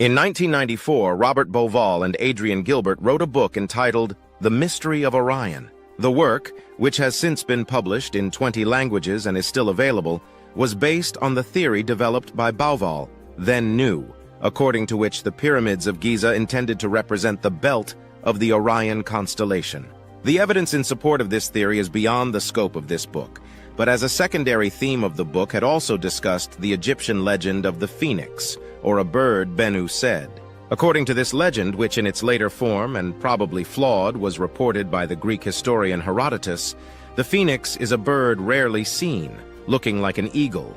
In 1994, Robert Bauval and Adrian Gilbert wrote a book entitled The Mystery of Orion. The work, which has since been published in 20 languages and is still available, was based on the theory developed by Bauval, then new, according to which the pyramids of Giza intended to represent the belt of the Orion constellation. The evidence in support of this theory is beyond the scope of this book, but as a secondary theme of the book had also discussed the Egyptian legend of the phoenix, or a bird Bennu said. According to this legend, which in its later form, and probably flawed, was reported by the Greek historian Herodotus, the phoenix is a bird rarely seen, looking like an eagle.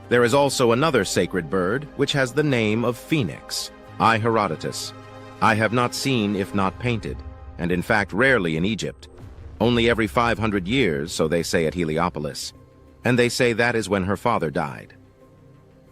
There is also another sacred bird, which has the name of Phoenix. I, Herodotus, I have not seen if not painted, and in fact rarely in Egypt. Only every 500 years, so they say at Heliopolis. And they say that is when her father died.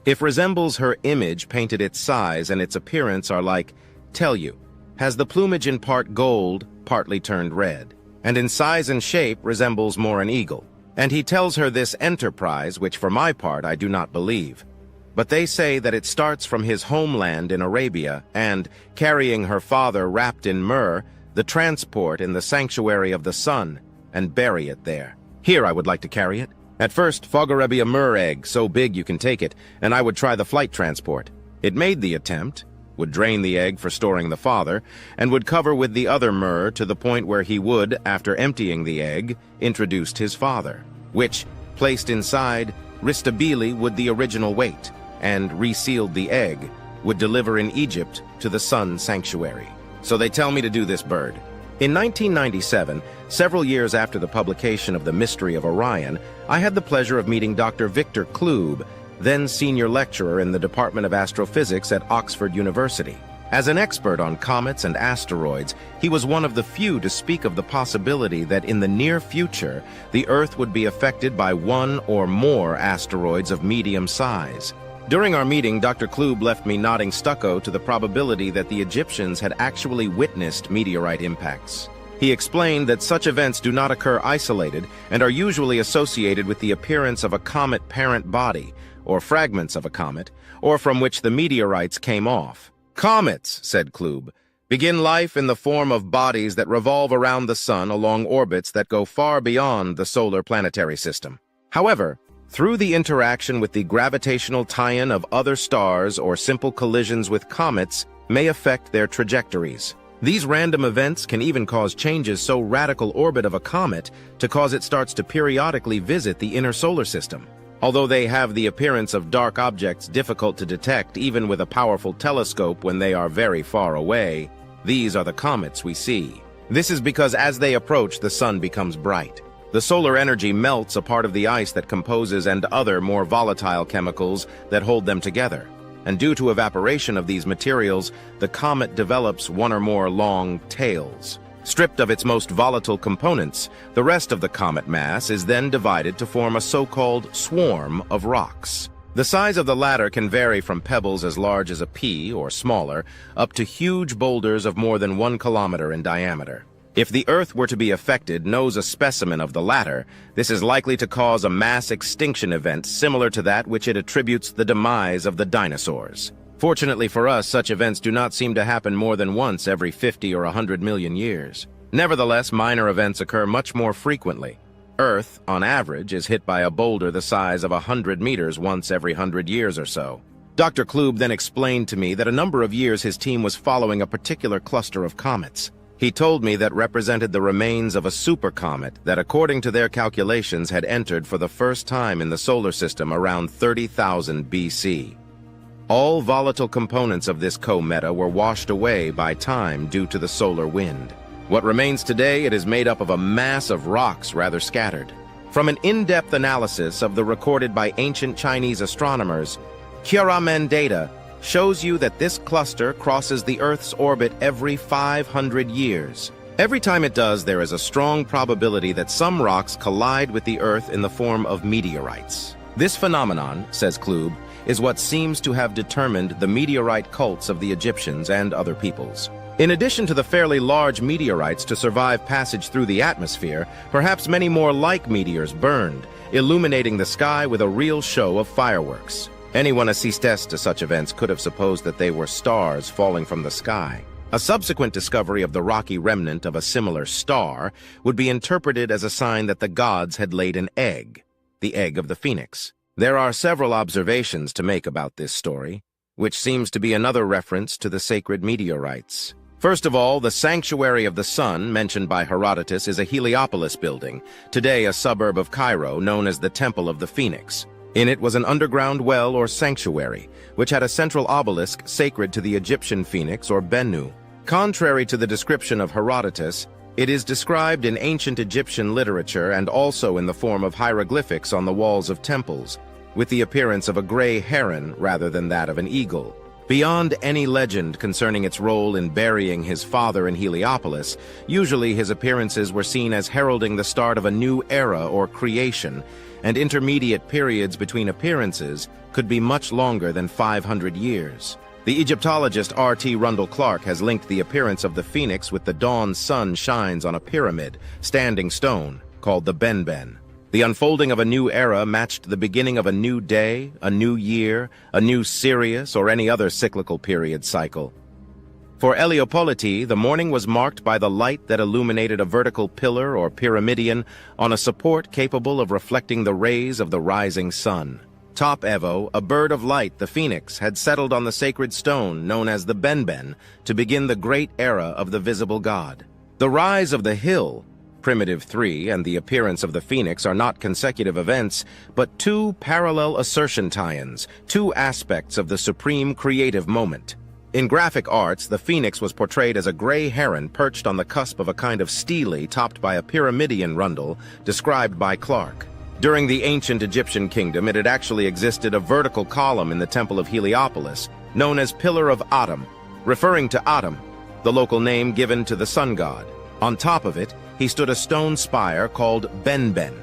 If resembles her image painted its size and its appearance are like, tell you, has the plumage in part gold, partly turned red, and in size and shape resembles more an eagle. And he tells her this enterprise, which for my part I do not believe. But they say that it starts from his homeland in Arabia, and, carrying her father wrapped in myrrh, the transport in the sanctuary of the sun, and bury it there. Here I would like to carry it. At first, Fogarebi a myrrh egg, so big you can take it, and I would try the flight transport. It made the attempt, would drain the egg for storing the father, and would cover with the other myrrh to the point where he would, after emptying the egg, introduced his father, which, placed inside, restabili would the original weight, and resealed the egg, would deliver in Egypt to the sun sanctuary. So they tell me to do this bird. In 1997, several years after the publication of The Mystery of Orion, I had the pleasure of meeting Dr. Victor Klube, then senior lecturer in the Department of Astrophysics at Oxford University. As an expert on comets and asteroids, he was one of the few to speak of the possibility that in the near future, the Earth would be affected by one or more asteroids of medium size. During our meeting, Dr. Klube left me nodding stucco to the probability that the Egyptians had actually witnessed meteorite impacts. He explained that such events do not occur isolated and are usually associated with the appearance of a comet parent body, or fragments of a comet, or from which the meteorites came off. Comets, said Klube, begin life in the form of bodies that revolve around the sun along orbits that go far beyond the solar planetary system. However, through the interaction with the gravitational tie-in of other stars or simple collisions with comets may affect their trajectories. These random events can even cause changes so radical orbit of a comet to cause it starts to periodically visit the inner solar system. Although they have the appearance of dark objects difficult to detect even with a powerful telescope when they are very far away, these are the comets we see. This is because as they approach, the sun becomes bright. The solar energy melts a part of the ice that composes and other more volatile chemicals that hold them together. And due to evaporation of these materials, the comet develops one or more long tails. Stripped of its most volatile components, the rest of the comet mass is then divided to form a so-called swarm of rocks. The size of the latter can vary from pebbles as large as a pea or smaller, up to huge boulders of more than 1 kilometer in diameter. If the Earth were to be affected, knows a specimen of the latter, this is likely to cause a mass extinction event similar to that which it attributes the demise of the dinosaurs. Fortunately for us, such events do not seem to happen more than once every 50 or 100 million years. Nevertheless, minor events occur much more frequently. Earth, on average, is hit by a boulder the size of 100 meters once every 100 years or so. Dr. Klube then explained to me that a number of years his team was following a particular cluster of comets. He told me that represented the remains of a supercomet that, according to their calculations, had entered for the first time in the solar system around 30,000 BC. All volatile components of this cometa were washed away by time due to the solar wind. What remains today, it is made up of a mass of rocks rather scattered. From an in-depth analysis of the recorded by ancient Chinese astronomers, Kuramen data shows you that this cluster crosses the Earth's orbit every 500 years. Every time it does, there is a strong probability that some rocks collide with the Earth in the form of meteorites. This phenomenon, says Klube, is what seems to have determined the meteorite cults of the Egyptians and other peoples. In addition to the fairly large meteorites to survive passage through the atmosphere, perhaps many more like meteors burned, illuminating the sky with a real show of fireworks. Anyone assistes to such events could have supposed that they were stars falling from the sky. A subsequent discovery of the rocky remnant of a similar star would be interpreted as a sign that the gods had laid an egg, the egg of the phoenix. There are several observations to make about this story, which seems to be another reference to the sacred meteorites. First of all, the Sanctuary of the Sun, mentioned by Herodotus, is a Heliopolis building, today a suburb of Cairo, known as the Temple of the Phoenix. In it was an underground well or sanctuary, which had a central obelisk sacred to the Egyptian phoenix or Bennu. Contrary to the description of Herodotus, it is described in ancient Egyptian literature and also in the form of hieroglyphics on the walls of temples, with the appearance of a gray heron rather than that of an eagle. Beyond any legend concerning its role in burying his father in Heliopolis, usually his appearances were seen as heralding the start of a new era or creation, and intermediate periods between appearances could be much longer than 500 years. The Egyptologist R.T. Rundle Clark has linked the appearance of the phoenix with the dawn sun shines on a pyramid, standing stone, called the benben. The unfolding of a new era matched the beginning of a new day, a new year, a new Sirius, or any other cyclical period cycle. For Heliopolite, the morning was marked by the light that illuminated a vertical pillar or pyramidion on a support capable of reflecting the rays of the rising sun. Top Evo, a bird of light, the phoenix, had settled on the sacred stone known as the benben to begin the great era of the visible god. The rise of the hill, Primitive 3, and the appearance of the phoenix are not consecutive events, but two parallel assertion tie-ins, two aspects of the supreme creative moment. In graphic arts, the phoenix was portrayed as a gray heron perched on the cusp of a kind of stele topped by a pyramidion rundle, described by Clark. During the ancient Egyptian kingdom, it had actually existed a vertical column in the Temple of Heliopolis, known as Pillar of Atum, referring to Atum, the local name given to the sun god. On top of it, he stood a stone spire called benben,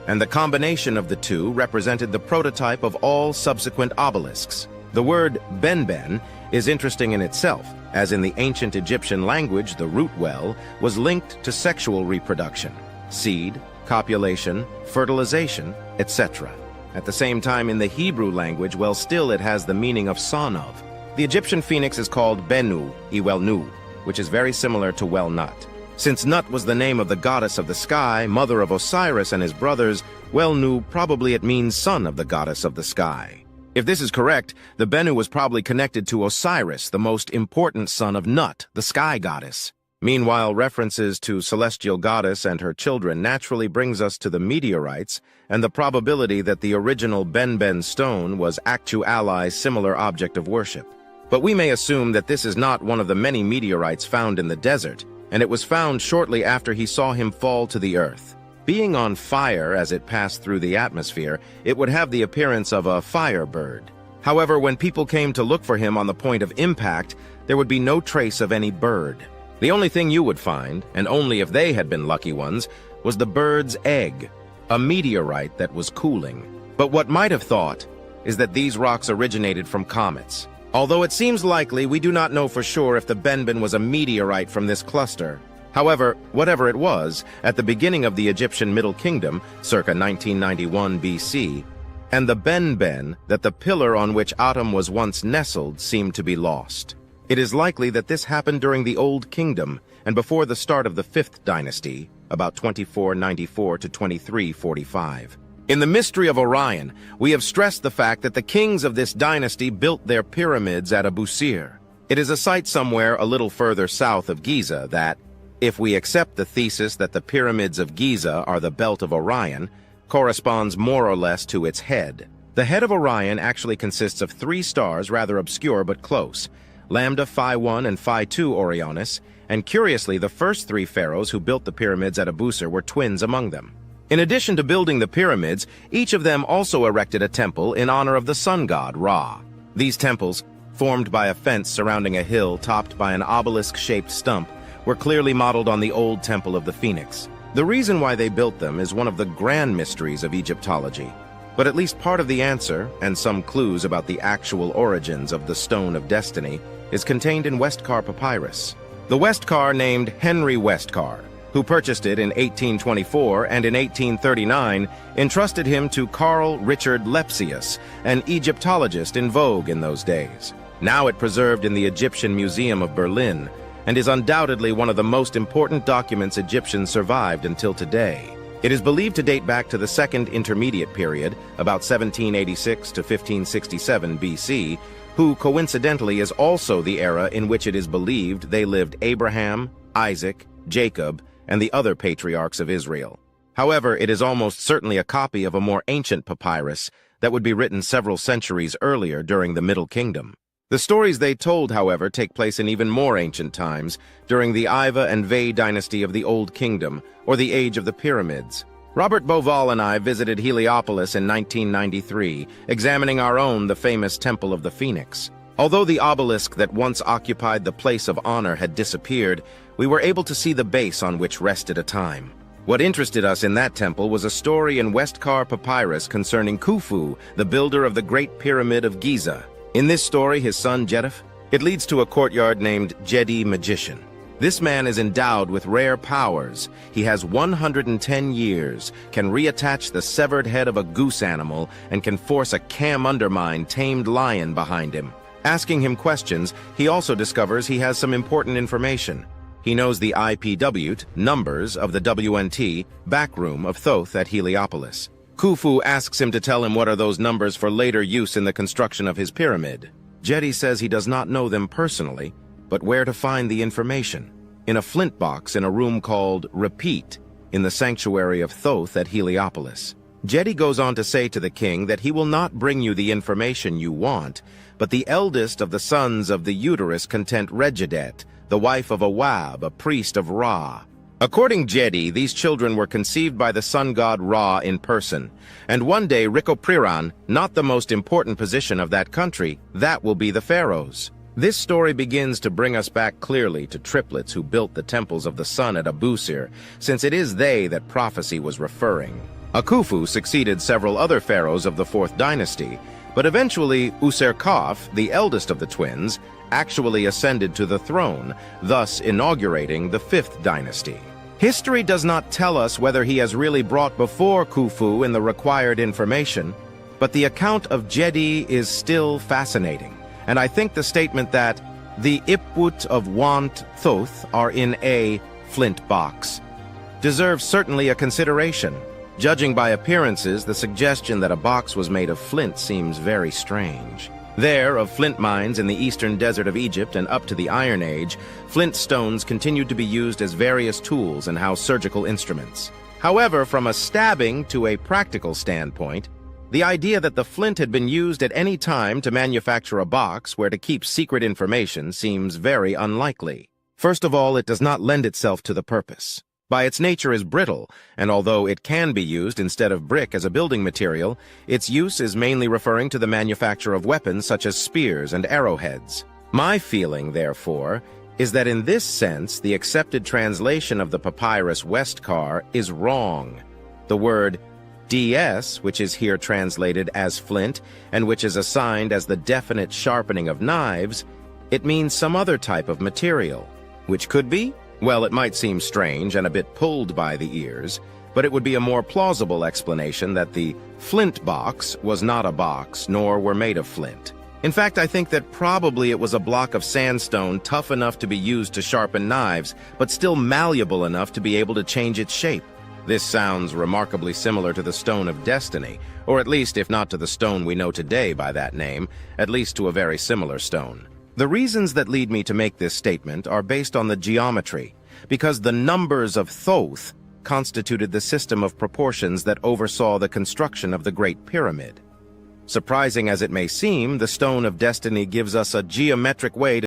and the combination of the two represented the prototype of all subsequent obelisks. The word benben is interesting in itself, as in the ancient Egyptian language, the root well was linked to sexual reproduction, seed, copulation, fertilization, etc. At the same time, in the Hebrew language, well, still it has the meaning of son of. The Egyptian phoenix is called Bennu, Iwelnu, which is very similar to well Nut. Since Nut was the name of the goddess of the sky, mother of Osiris and his brothers, Welnu probably it means son of the goddess of the sky. If this is correct, the Bennu was probably connected to Osiris, the most important son of Nut, the sky goddess. Meanwhile, references to celestial goddess and her children naturally brings us to the meteorites and the probability that the original benben stone was actually similar object of worship. But we may assume that this is not one of the many meteorites found in the desert, and it was found shortly after he saw him fall to the earth. Being on fire as it passed through the atmosphere, it would have the appearance of a firebird. However, when people came to look for him on the point of impact, there would be no trace of any bird. The only thing you would find, and only if they had been lucky ones, was the bird's egg, a meteorite that was cooling. But what might have thought is that these rocks originated from comets. Although it seems likely, we do not know for sure if the benben was a meteorite from this cluster. However, whatever it was, at the beginning of the Egyptian Middle Kingdom, circa 1991 BC, and the benben, that the pillar on which Atum was once nestled seemed to be lost. It is likely that this happened during the Old Kingdom and before the start of the 5th dynasty, about 2494 to 2345. In the Mystery of Orion, we have stressed the fact that the kings of this dynasty built their pyramids at Abusir. It is a site somewhere a little further south of Giza that, if we accept the thesis that the pyramids of Giza are the belt of Orion, corresponds more or less to its head. The head of Orion actually consists of 3 stars, rather obscure but close, Lambda Phi 1 and Phi 2 Orionis, and curiously, the first 3 pharaohs who built the pyramids at Abusir were twins among them. In addition to building the pyramids, each of them also erected a temple in honor of the sun god, Ra. These temples, formed by a fence surrounding a hill topped by an obelisk-shaped stump, were clearly modeled on the old temple of the Phoenix. The reason why they built them is one of the grand mysteries of Egyptology, but at least part of the answer, and some clues about the actual origins of the Stone of Destiny, is contained in Westcar papyrus. The Westcar named Henry Westcar, who purchased it in 1824 and in 1839 entrusted him to Carl Richard Lepsius, an Egyptologist in vogue in those days. Now it preserved in the Egyptian Museum of Berlin, and is undoubtedly one of the most important documents Egyptians survived until today. It is believed to date back to the Second Intermediate Period, about 1786 to 1567 BC, who coincidentally is also the era in which it is believed they lived Abraham, Isaac, Jacob, and the other patriarchs of Israel. However, it is almost certainly a copy of a more ancient papyrus that would be written several centuries earlier during the Middle Kingdom. The stories they told, however, take place in even more ancient times, during the Iva and Vey dynasty of the Old Kingdom, or the Age of the Pyramids. Robert Bauval and I visited Heliopolis in 1993, examining the famous Temple of the Phoenix. Although the obelisk that once occupied the place of honor had disappeared, we were able to see the base on which rested a time. What interested us in that temple was a story in Westcar Papyrus concerning Khufu, the builder of the Great Pyramid of Giza. In this story, his son Jedef, it leads to a courtyard named Jedi Magician. This man is endowed with rare powers. He has 110 years, can reattach the severed head of a goose animal, and can force a Cam-Undermine tamed lion behind him. Asking him questions, he also discovers he has some important information. He knows the IPW, numbers of the WNT, backroom of Thoth at Heliopolis. Khufu asks him to tell him what are those numbers for later use in the construction of his pyramid. Jedi says he does not know them personally, but where to find the information. In a flint box in a room called Repeat, in the sanctuary of Thoth at Heliopolis. Jedi goes on to say to the king that he will not bring you the information you want, but the eldest of the sons of the uterus content Regidet, the wife of Awab, a priest of Ra. According Jedi, these children were conceived by the sun god Ra in person, and one day Rikopriran, not the most important position of that country, that will be the pharaohs. This story begins to bring us back clearly to triplets who built the temples of the sun at Abusir, since it is they that prophecy was referring. Khufu succeeded several other pharaohs of the 4th dynasty, but eventually Userkaf, the eldest of the twins, actually ascended to the throne, thus inaugurating the 5th dynasty. History does not tell us whether he has really brought before Khufu in the required information, but the account of Jedi is still fascinating, and I think the statement that the Ipwut of Want Thoth are in a flint box deserves certainly a consideration. Judging by appearances, the suggestion that a box was made of flint seems very strange. There, of flint mines in the eastern desert of Egypt and up to the Iron Age, flint stones continued to be used as various tools and house surgical instruments. However, from a stabbing to a practical standpoint, the idea that the flint had been used at any time to manufacture a box where to keep secret information seems very unlikely. First of all, it does not lend itself to the purpose. By its nature is brittle, and although it can be used instead of brick as a building material, its use is mainly referring to the manufacture of weapons such as spears and arrowheads. My feeling, therefore, is that in this sense, the accepted translation of the papyrus Westcar is wrong. The word DS, which is here translated as flint, and which is assigned as the definite sharpening of knives, it means some other type of material, which could be? Well, it might seem strange and a bit pulled by the ears, but it would be a more plausible explanation that the flint box was not a box, nor were made of flint. In fact, I think that probably it was a block of sandstone tough enough to be used to sharpen knives, but still malleable enough to be able to change its shape. This sounds remarkably similar to the Stone of Destiny, or at least, if not to the stone we know today by that name, at least to a very similar stone. The reasons that lead me to make this statement are based on the geometry, because the numbers of Thoth constituted the system of proportions that oversaw the construction of the Great Pyramid. Surprising as it may seem, the Stone of Destiny gives us a geometric way to